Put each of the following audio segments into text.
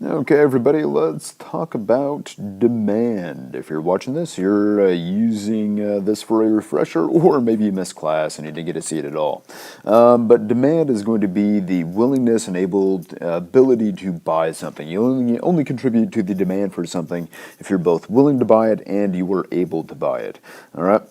Okay, everybody, let's talk about demand. If you're watching this, you're using this for a refresher, or maybe you missed class and you didn't get to see it at all. But demand is going to be the willingness and ability to buy something. You only contribute to the demand for something if you're both willing to buy it and you were able to buy it. All right?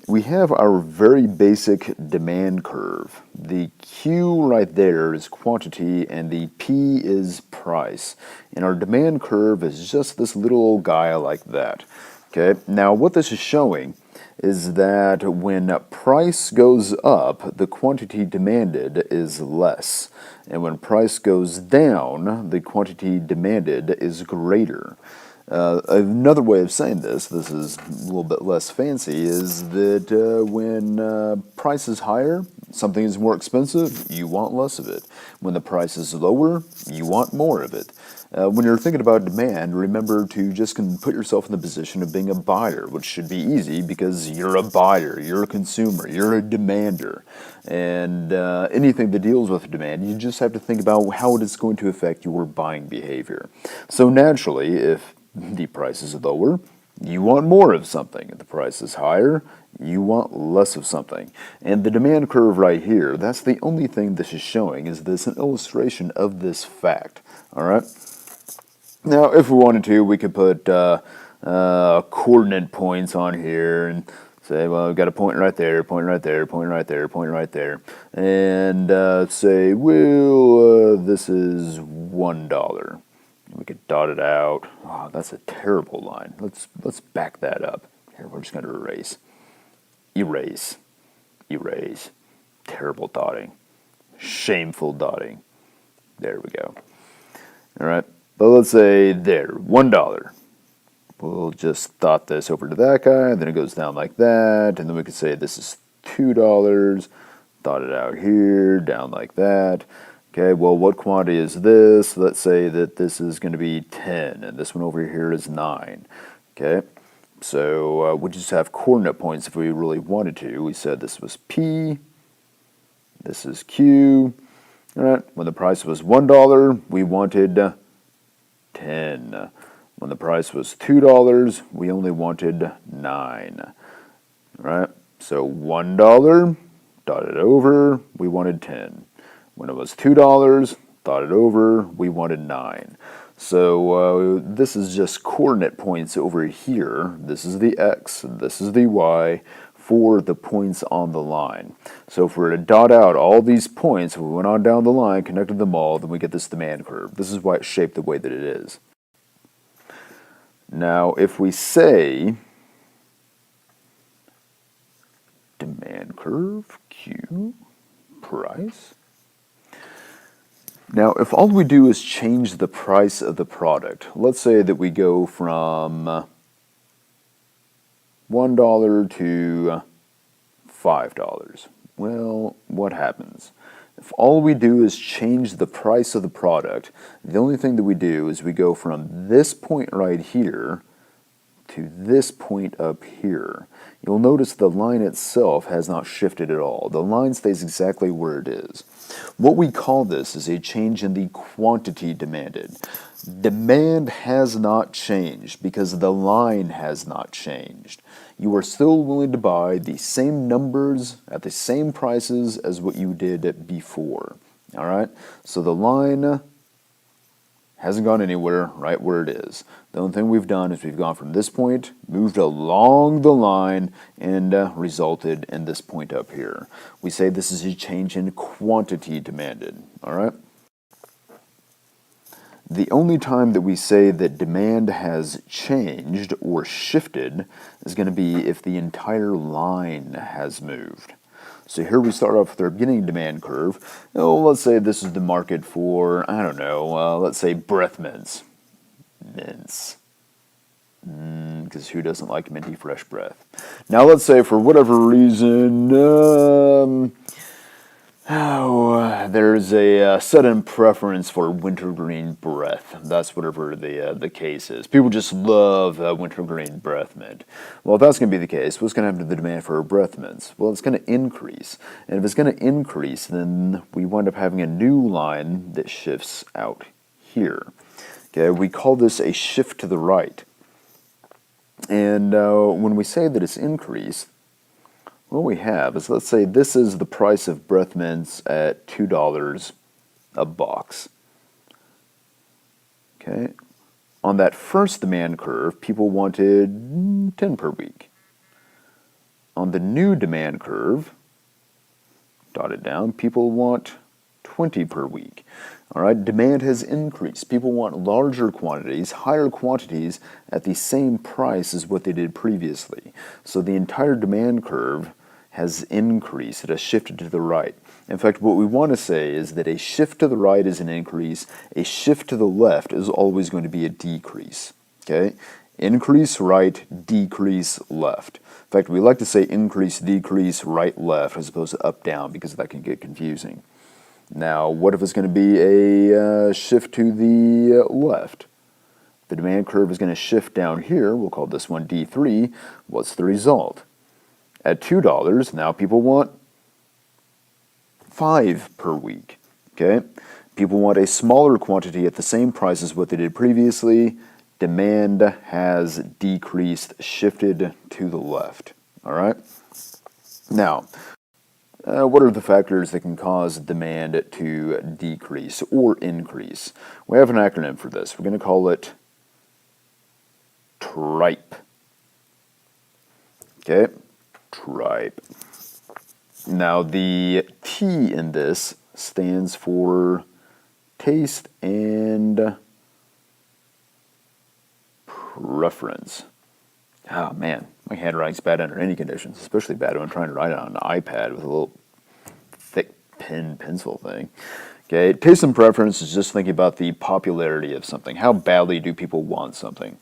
We have our very basic demand curve. The Q right there is quantity and the P is price. And our demand curve is just this little old guy like that. Okay, now what this is showing is that when price goes up, the quantity demanded is less. And when price goes down, the quantity demanded is greater. Another way of saying this is a little bit less fancy, is that when price is higher, something is more expensive, you want less of it. When the price is lower, you want more of it. When you're thinking about demand, remember to just put yourself in the position of being a buyer, which should be easy because you're a buyer, you're a consumer, you're a demander. And anything that deals with demand, you just have to think about how it is going to affect your buying behavior. So naturally, if the price is lower, you want more of something. If the price is higher, you want less of something. And the demand curve right here, that's the only thing this is showing, is this an illustration of this fact. All right? Now, if we wanted to, we could put coordinate points on here and say, well, we've got a point right there, point right there, point right there, point right there. And say, well, this is $1. We could dot it out. Oh, that's a terrible line. Let's back that up. Here, we're just going to erase. Erase. Erase. Terrible dotting. Shameful dotting. There we go. All right. But let's say there, $1. We'll just dot this over to that guy, and then it goes down like that, and then we could say this is $2. Dot it out here, down like that. Okay, well, what quantity is this? Let's say that this is going to be 10, and this one over here is 9. Okay, so we just have coordinate points if we really wanted to. We said this was P, this is Q. All right, when the price was $1, we wanted 10. When the price was $2, we only wanted 9. All right, so $1, dot it over, we wanted 10. When it was $2, thought it over, we wanted 9. So this is just coordinate points over here. This is the X, this is the Y for the points on the line. So if we were to dot out all these points, if we went on down the line, connected them all, then we get this demand curve. This is why it's shaped the way that it is. Now, if we say demand curve, Q, price. Now, if all we do is change the price of the product, let's say that we go from $1 to $5. Well, what happens? If all we do is change the price of the product, the only thing that we do is we go from this point right here to this point up here. You'll notice the line itself has not shifted at all. The line stays exactly where it is. What we call this is a change in the quantity demanded. Demand has not changed because the line has not changed. You are still willing to buy the same numbers at the same prices as what you did before. All right? So the line hasn't gone anywhere, right where it is. The only thing we've done is we've gone from this point, moved along the line, and resulted in this point up here. We say this is a change in quantity demanded, all right? The only time that we say that demand has changed or shifted is going to be if the entire line has moved. So here we start off with our beginning demand curve. Oh, let's say this is the market for, I don't know, let's say breath mints. Mints. Because who doesn't like minty fresh breath? Now let's say for whatever reason, there's a sudden preference for wintergreen breath. That's whatever the case is. People just love wintergreen breath mint. Well, if that's going to be the case, what's going to happen to the demand for breath mints? Well, it's going to increase. And if it's going to increase, then we wind up having a new line that shifts out here. Okay, we call this a shift to the right. And when we say that it's increased, what we have is, let's say this is the price of breath mints at $2 a box. Okay, on that first demand curve, people wanted 10 per week. On the new demand curve, dotted down, people want 20 per week. All right, demand has increased. People want larger quantities, higher quantities at the same price as what they did previously. So the entire demand curve has increased. It has shifted to the right. In fact, what we want to say is that a shift to the right is an increase. A shift to the left is always going to be a decrease. Okay? Increase right, decrease left. In fact, we like to say increase, decrease, right, left, as opposed to up, down, because that can get confusing. Now, what if it's going to be a shift to the left? The demand curve is going to shift down here. We'll call this one D3. What's the result? At $2, now people want 5 per week. Okay? People want a smaller quantity at the same price as what they did previously. Demand has decreased, shifted to the left. All right? Now, what are the factors that can cause demand to decrease or increase? We have an acronym for this. We're going to call it TRIPE. Okay? TRIPE. Now, the T in this stands for taste and preference. Oh man, my handwriting's bad under any conditions, especially bad when I'm trying to write it on an iPad with a little thick pencil thing. Okay, taste and preference is just thinking about the popularity of something. How badly do people want something?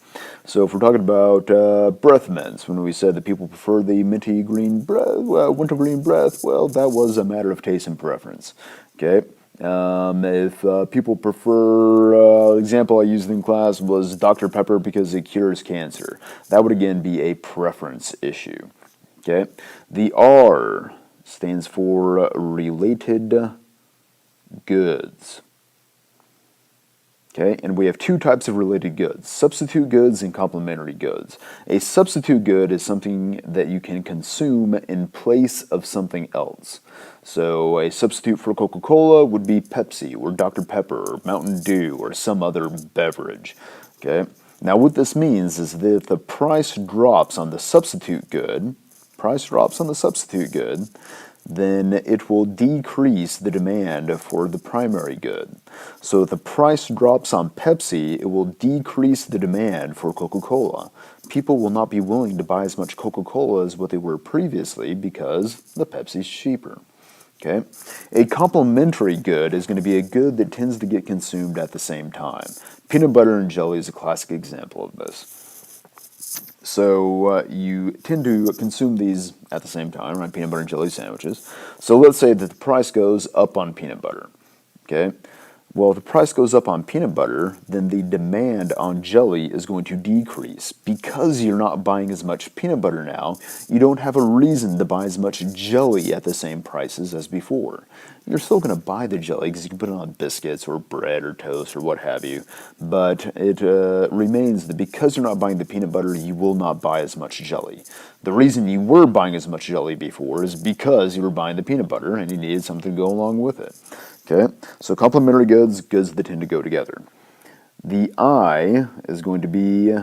So if we're talking about breath mints, when we said that people prefer the minty green breath, wintergreen breath, well, that was a matter of taste and preference. Okay. If people prefer, example I used in class was Dr. Pepper because it cures cancer. That would again be a preference issue. Okay. The R stands for related goods. Okay, and we have two types of related goods, substitute goods and complementary goods. A substitute good is something that you can consume in place of something else. So a substitute for Coca-Cola would be Pepsi or Dr. Pepper or Mountain Dew or some other beverage. Okay, now what this means is that if the price drops on the substitute good, then it will decrease the demand for the primary good. So if the price drops on Pepsi, it will decrease the demand for Coca-Cola. People will not be willing to buy as much Coca-Cola as what they were previously because the Pepsi's cheaper. Okay? A complementary good is going to be a good that tends to get consumed at the same time. Peanut butter and jelly is a classic example of this. So you tend to consume these at the same time, right? Peanut butter and jelly sandwiches. So let's say that the price goes up on peanut butter. Okay? Well, if the price goes up on peanut butter, then the demand on jelly is going to decrease. Because you're not buying as much peanut butter now, you don't have a reason to buy as much jelly at the same prices as before. You're still going to buy the jelly because you can put it on biscuits or bread or toast or what have you. But it remains that because you're not buying the peanut butter, you will not buy as much jelly. The reason you were buying as much jelly before is because you were buying the peanut butter and you needed something to go along with it. Okay, so complementary goods, goods that tend to go together. The I is going to be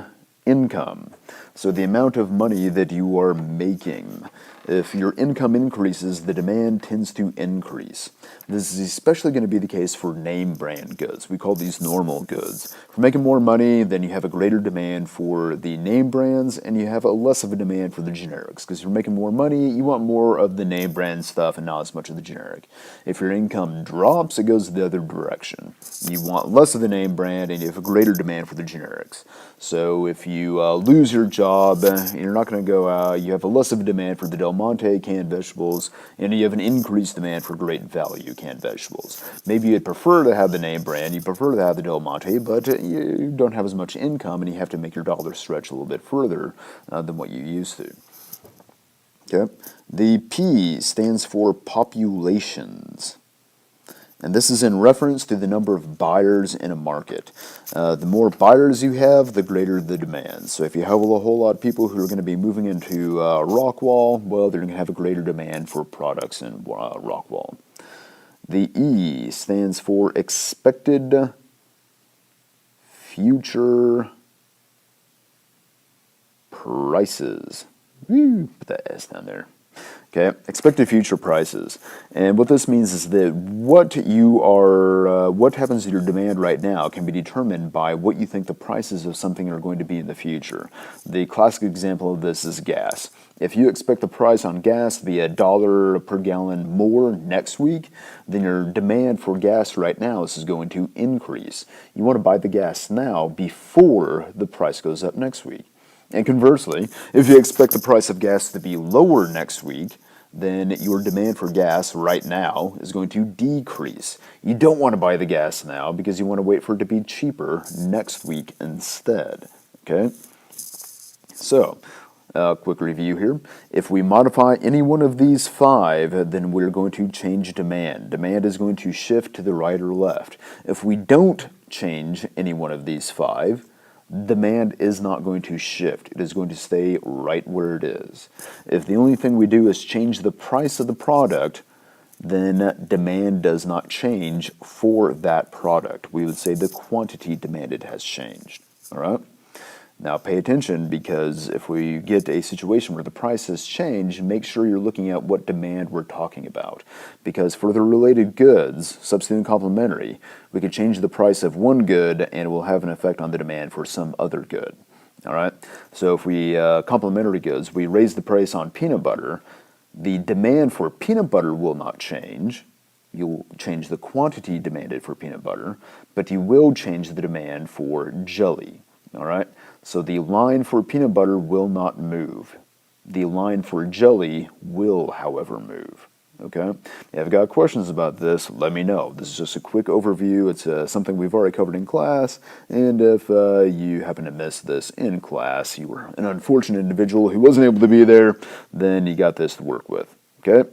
income. So the amount of money that you are making. If your income increases, the demand tends to increase. This is especially going to be the case for name brand goods. We call these normal goods. If you're making more money, then you have a greater demand for the name brands and you have a less of a demand for the generics. Because if you're making more money, you want more of the name brand stuff and not as much of the generic. If your income drops, it goes the other direction. You want less of the name brand and you have a greater demand for the generics. So if you lose your job, you're not going to go out, you have a less of a demand for the Del Monte canned vegetables, and you have an increased demand for great value canned vegetables. Maybe you'd prefer to have the name brand, you prefer to have the Del Monte, but you don't have as much income, and you have to make your dollar stretch a little bit further than what you used to. Okay. The P stands for populations. And this is in reference to the number of buyers in a market. The more buyers you have, the greater the demand. So if you have a whole lot of people who are going to be moving into Rockwall, well, they're going to have a greater demand for products in Rockwall. The E stands for expected future prices. Woo, put that S down there. Okay, expected future prices. And what this means is that what happens to your demand right now can be determined by what you think the prices of something are going to be in the future. The classic example of this is gas. If you expect the price on gas to be $1 per gallon more next week, then your demand for gas right now is going to increase. You want to buy the gas now before the price goes up next week. And conversely, if you expect the price of gas to be lower next week, then your demand for gas right now is going to decrease. You don't want to buy the gas now because you want to wait for it to be cheaper next week instead. Okay? So, quick review here. If we modify any one of these 5, then we're going to change demand. Demand is going to shift to the right or left. If we don't change any one of these 5, demand is not going to shift. It is going to stay right where it is. If the only thing we do is change the price of the product, then demand does not change for that product. We would say the quantity demanded has changed. All right? Now pay attention, because if we get a situation where the price has changed, make sure you're looking at what demand we're talking about. Because for the related goods, substitute and complementary, we could change the price of one good and it will have an effect on the demand for some other good. All right? So if we, complementary goods, we raise the price on peanut butter, the demand for peanut butter will not change. You'll change the quantity demanded for peanut butter, but you will change the demand for jelly. All right? So the line for peanut butter will not move. The line for jelly will, however, move. Okay? If you've got questions about this, let me know. This is just a quick overview. It's something we've already covered in class. And if you happen to miss this in class, you were an unfortunate individual who wasn't able to be there, then you got this to work with. Okay?